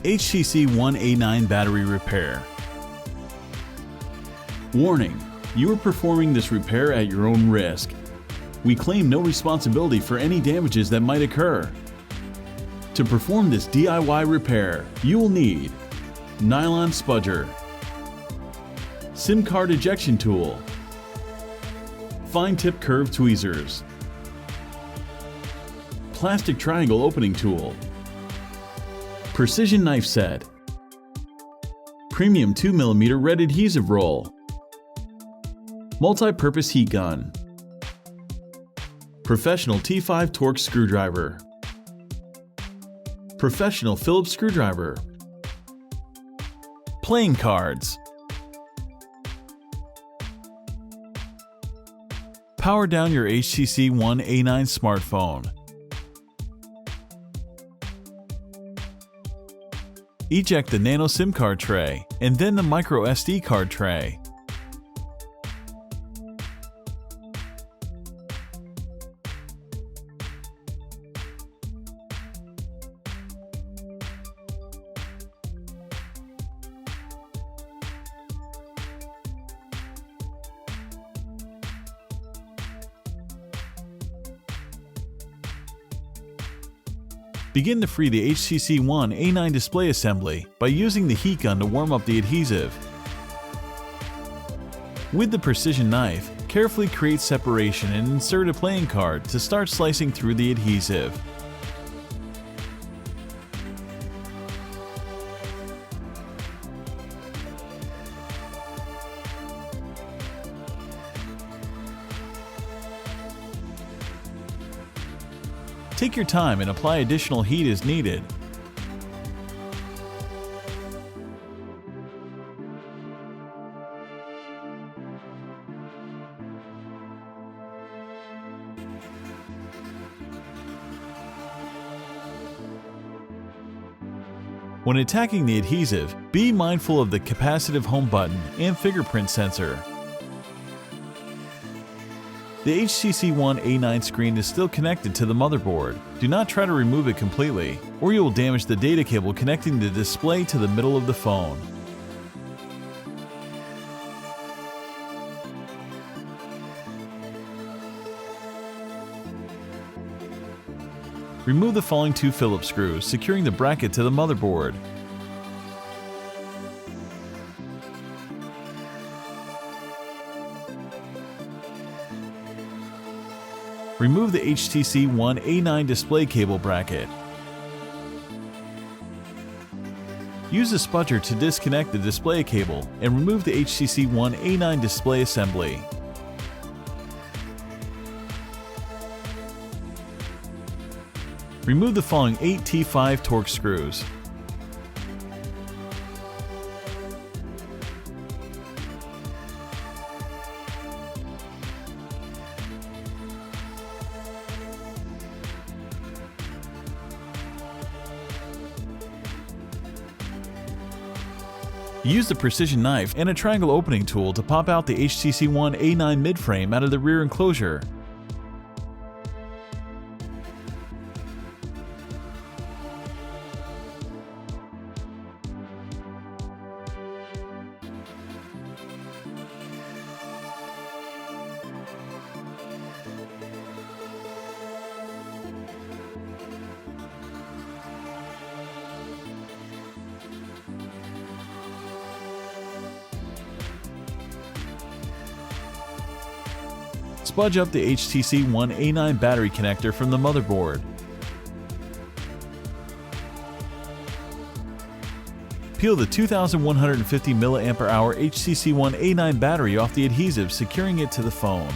HTC One A9 battery repair. Warning: you are performing this repair at your own risk. We claim no responsibility for any damages that might occur. To perform this DIY repair, you will need nylon spudger, SIM card ejection tool, fine tip curved tweezers, plastic triangle opening tool, precision knife set, premium 2mm red adhesive roll, multi-purpose heat gun, professional T5 Torx screwdriver, professional Phillips screwdriver, playing cards, power down your HTC One A9 smartphone, eject the Nano SIM card tray, and then the microSD card tray. Begin to free the HTC One A9 display assembly by using the heat gun to warm up the adhesive. With the precision knife, carefully create separation and insert a playing card to start slicing through the adhesive. Take your time and apply additional heat as needed. When attacking the adhesive, be mindful of the capacitive home button and fingerprint sensor. The HTC One A9 screen is still connected to the motherboard. Do not try to remove it completely, or you will damage the data cable connecting the display to the middle of the phone. Remove the following two Phillips screws, securing the bracket to the motherboard. Remove the HTC One A9 display cable bracket. Use a spudger to disconnect the display cable and remove the HTC One A9 display assembly. Remove the following 8 T5 Torx screws. Use the precision knife and a triangle opening tool to pop out the HTC One A9 midframe out of the rear enclosure. Spudge up the HTC One A9 battery connector from the motherboard. Peel the 2150 mAh HTC One A9 battery off the adhesive, securing it to the phone.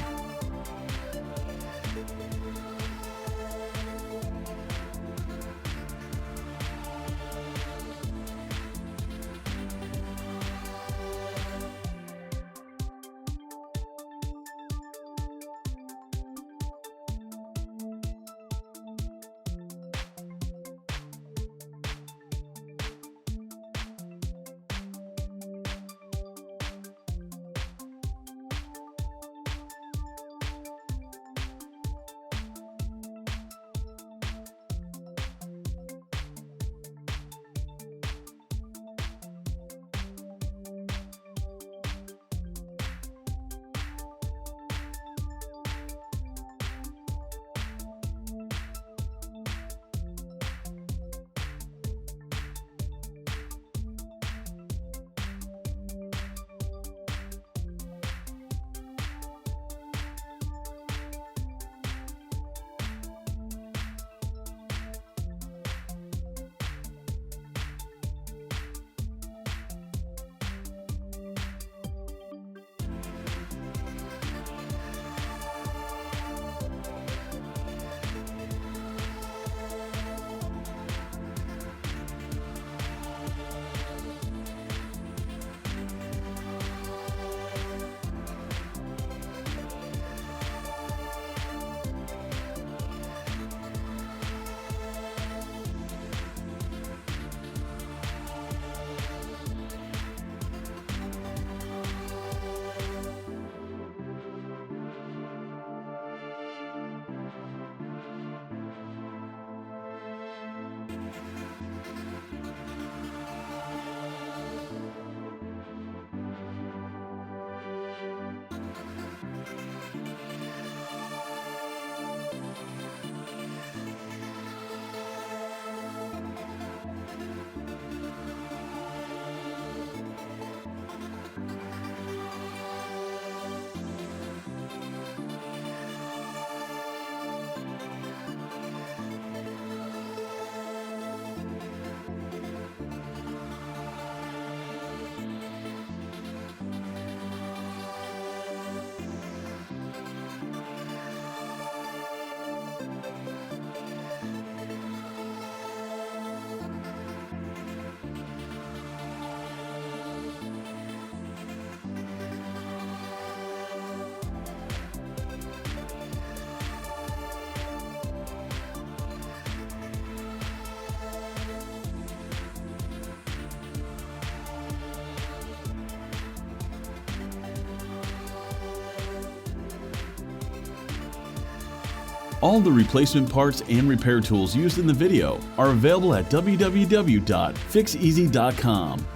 All the replacement parts and repair tools used in the video are available at www.Fixez.com.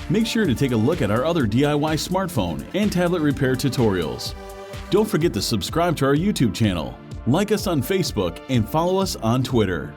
Make sure to take a look at our other DIY smartphone and tablet repair tutorials. Don't forget to subscribe to our YouTube channel, like us on Facebook, and follow us on Twitter.